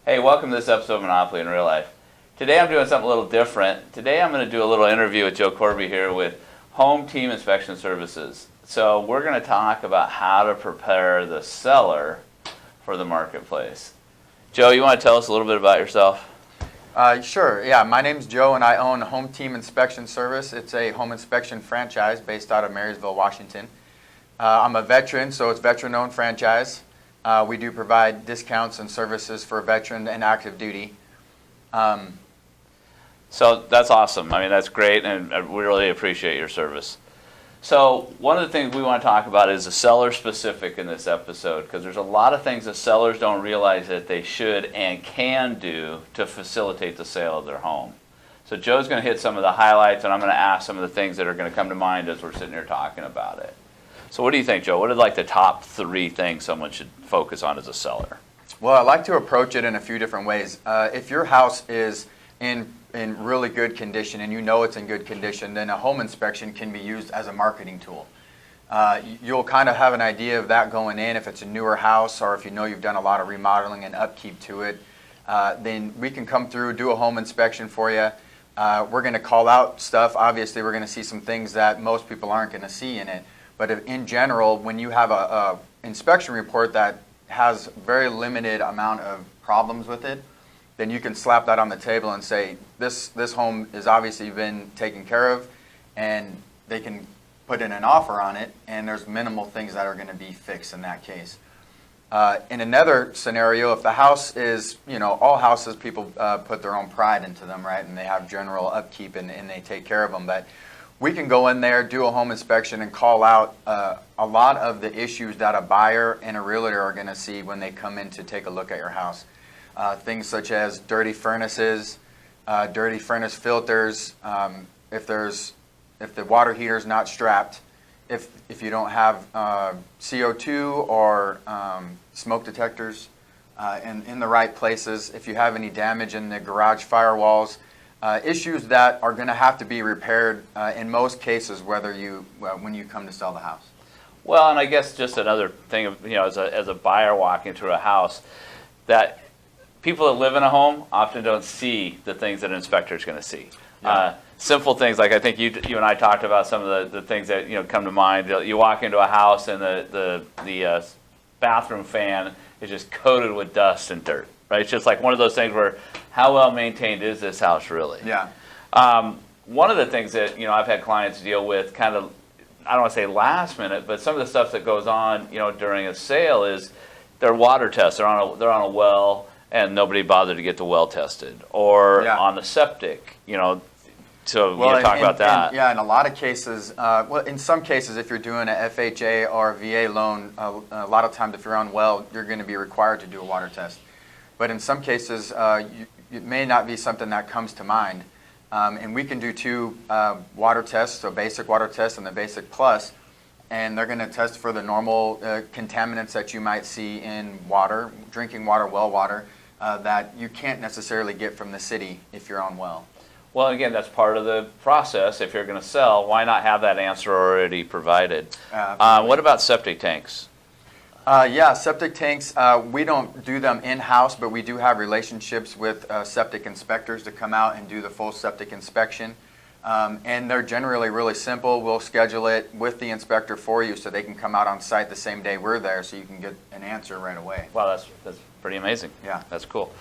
Hey, welcome to this episode of Monopoly in Real Life. Today I'm doing something a little different. Today I'm going to do a little interview with Joe Corbey here with Hometeam Inspection Services. So we're going to talk about how to prepare the seller for the marketplace. Joe, you want to tell us a little bit about yourself? Sure. Yeah, my name's Joe, and I own Hometeam Inspection Service. It's a home inspection franchise based out of Marysville, Washington. I'm a veteran, so it's veteran-owned franchise. We do provide discounts and services for veteran and active duty. So that's awesome. I mean, that's great, and we really appreciate your service. So one of the things we want to talk about is the seller specific in this episode, because there's a lot of things that sellers don't realize that they should and can do to facilitate the sale of their home. So Joe's going to hit some of the highlights, and I'm going to ask some of the things that are going to come to mind as we're sitting here talking about it. So what do you think, Joe? What are like the top 3 things someone should focus on as a seller? Well, I like to approach it in a few different ways. If your house is in really good condition and you know it's in good condition, then a home inspection can be used as a marketing tool. You'll kind of have an idea of that going in if it's a newer house, or if you know you've done a lot of remodeling and upkeep to it. Then we can come through, do a home inspection for you. We're going to call out stuff. Obviously, we're going to see some things that most people aren't going to see in it. But in general, when you have a inspection report that has very limited amount of problems with it, then you can slap that on the table and say, this home has obviously been taken care of, and they can put in an offer on it, and there's minimal things that are going to be fixed in that case. In another scenario, if the house is, all houses, people put their own pride into them, right? And they have general upkeep and they take care of them. But we can go in there, do a home inspection, and call out a lot of the issues that a buyer and a realtor are going to see when they come in to take a look at your house. Things such as dirty furnaces, dirty furnace filters, if the water heater is not strapped, if you don't have CO2 or smoke detectors in the right places, if you have any damage in the garage firewalls, issues that are going to have to be repaired in most cases, when you come to sell the house. Well, and I guess just another thing, as a buyer walking through a house, that people that live in a home often don't see the things that an inspector is going to see. Yeah. Simple things like, I think you and I talked about some of the things that come to mind. You walk into a house and the bathroom fan is just coated with dust and dirt. Right? It's just like one of those things where, how well maintained is this house really? Yeah. One of the things that I've had clients deal with, kind of, I don't want to say last minute, but some of the stuff that goes on during a sale is their water tests. They're on a well, and nobody bothered to get the well tested, or on the septic. So talk about that. In a lot of cases, in some cases, if you're doing a FHA or VA loan, a lot of times if you're on well, you're going to be required to do a water test. But in some cases, it may not be something that comes to mind. And we can do 2 water tests, so basic water test and the basic plus, and they're going to test for the normal contaminants that you might see in water, drinking water, well water, that you can't necessarily get from the city if you're on well. Well, again, that's part of the process. If you're going to sell, why not have that answer already provided? What about septic tanks? Septic tanks, we don't do them in-house, but we do have relationships with septic inspectors to come out and do the full septic inspection. And they're generally really simple. We'll schedule it with the inspector for you so they can come out on site the same day we're there, so you can get an answer right away. Wow, that's pretty amazing. Yeah. That's cool.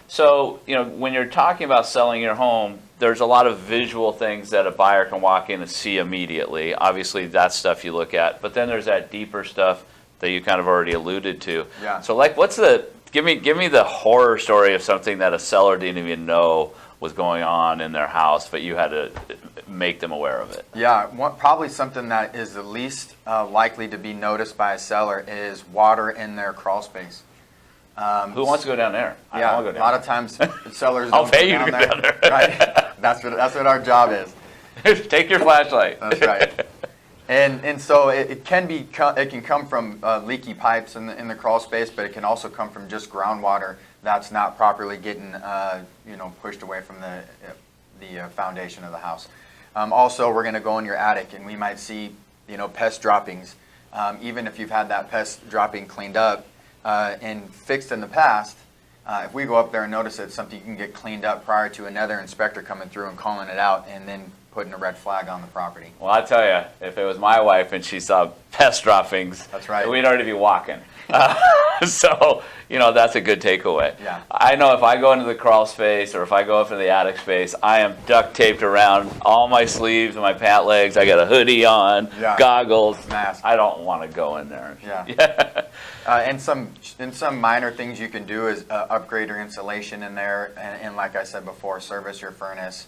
So, when you're talking about selling your home, there's a lot of visual things that a buyer can walk in and see immediately. Obviously, that's stuff you look at. But then there's that deeper stuff that you kind of already alluded to. Yeah. So, like, give me the horror story of something that a seller didn't even know was going on in their house, but you had to make them aware of it. Yeah, probably something that is the least likely to be noticed by a seller is water in their crawl space. Who wants to go down there? I don't want to go down there. A lot of times sellers I'll don't pay go you to down go there. down there. Right? That's what our job is. Take your flashlight. That's right. And so it can come from leaky pipes in the crawl space, but it can also come from just groundwater that's not properly getting pushed away from the foundation of the house. Also, we're going to go in your attic, and we might see pest droppings. Even if you've had that pest dropping cleaned up and fixed in the past, If we go up there and notice it's something you can get cleaned up prior to another inspector coming through and calling it out and then putting a red flag on the property. Well, I tell you, if it was my wife and she saw pest droppings, That's right. we'd already be walking. So, that's a good takeaway. Yeah. I know if I go into the crawl space or if I go up into the attic space, I am duct taped around all my sleeves and my pant legs. I got a hoodie on, Yeah. goggles. Mask. I don't want to go in there. Yeah. And some minor things you can do is upgrade your insulation in there, and like I said before, service your furnace,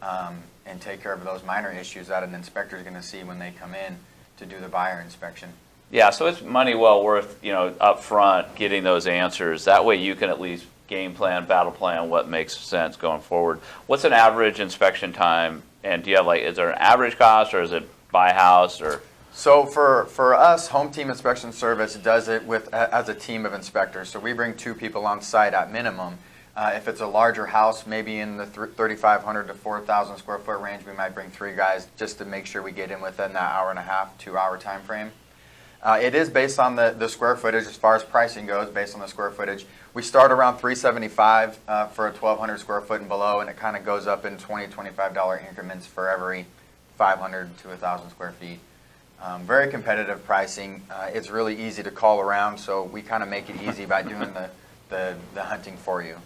and take care of those minor issues that an inspector is going to see when they come in to do the buyer inspection. Yeah, so it's money well worth, up front getting those answers. That way you can at least game plan, battle plan what makes sense going forward. What's an average inspection time? And do you have is there an average cost, or is it by house, or? So for us, Hometeam Inspection Service does it as a team of inspectors. So we bring 2 people on site at minimum. If it's a larger house, maybe in the 3,500 to 4,000 square foot range, we might bring 3 guys just to make sure we get in within that hour and a half, 2-hour time frame. It is based on the square footage as far as pricing goes, based on the square footage. We start around $375 for a 1,200 square foot and below, and it kind of goes up in $20, $25 increments for every 500 to 1,000 square feet. Very competitive pricing. It's really easy to call around, so we kind of make it easy by doing the hunting for you.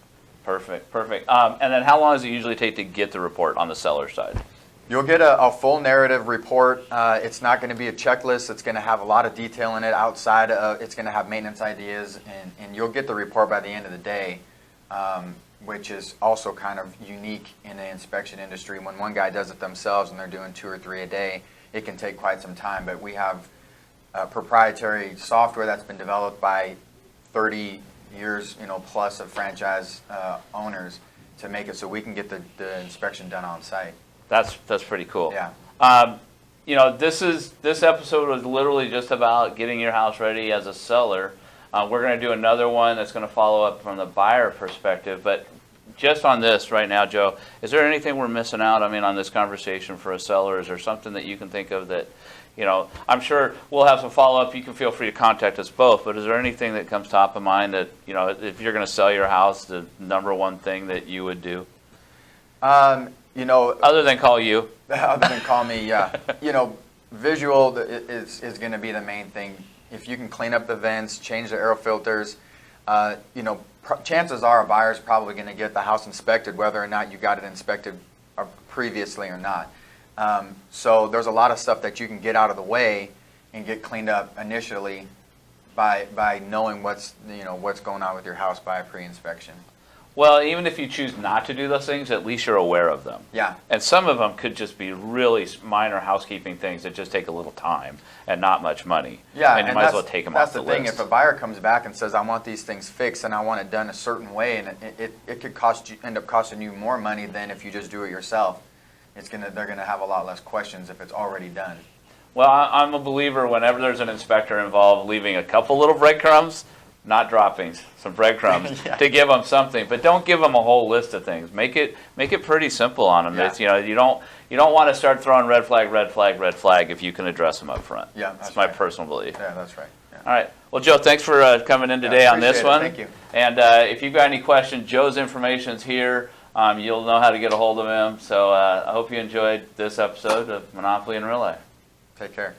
Perfect. And then how long does it usually take to get the report on the seller side? You'll get a full narrative report. It's not going to be a checklist. It's going to have a lot of detail in it outside of, it's going to have maintenance ideas, and you'll get the report by the end of the day, which is also kind of unique in the inspection industry. When one guy does it themselves and they're doing 2 or 3 a day, it can take quite some time, but we have proprietary software that's been developed by 30 years plus of franchise owners to make it so we can get the inspection done on site. That's pretty cool. Yeah. This episode was literally just about getting your house ready as a seller. We're going to do another one that's going to follow up from the buyer perspective, but just on this right now, Joe, is there anything we're missing out, on this conversation for a seller? Is there something that you can think of that, I'm sure we'll have some follow-up. You can feel free to contact us both, but is there anything that comes top of mind that, if you're going to sell your house, the number one thing that you would do? Other than call you. Other than call me, yeah. Visual is going to be the main thing. If you can clean up the vents, change the air filters, chances are a buyer's probably going to get the house inspected whether or not you got it inspected previously or not. So there's a lot of stuff that you can get out of the way and get cleaned up initially by knowing what's going on with your house by a pre-inspection. Well, even if you choose not to do those things, at least you're aware of them. Yeah. And some of them could just be really minor housekeeping things that just take a little time and not much money. Yeah, and you might as well take them off the list. That's the thing. If a buyer comes back and says, "I want these things fixed and I want it done a certain way," and it could end up costing you more money than if you just do it yourself, they're gonna have a lot less questions if it's already done. Well, I'm a believer whenever there's an inspector involved, leaving a couple little breadcrumbs. Not droppings, some breadcrumbs Yeah. to give them something, but don't give them a whole list of things. Make it pretty simple on them. Yeah. It's, you don't want to start throwing red flag if you can address them up front. Yeah, that's my personal belief. Yeah, that's right. Yeah. All right. Well, Joe, thanks for coming in today on this one. Thank you. And if you've got any questions, Joe's information's here. You'll know how to get a hold of him. So I hope you enjoyed this episode of Monopoly in Real Life. Take care.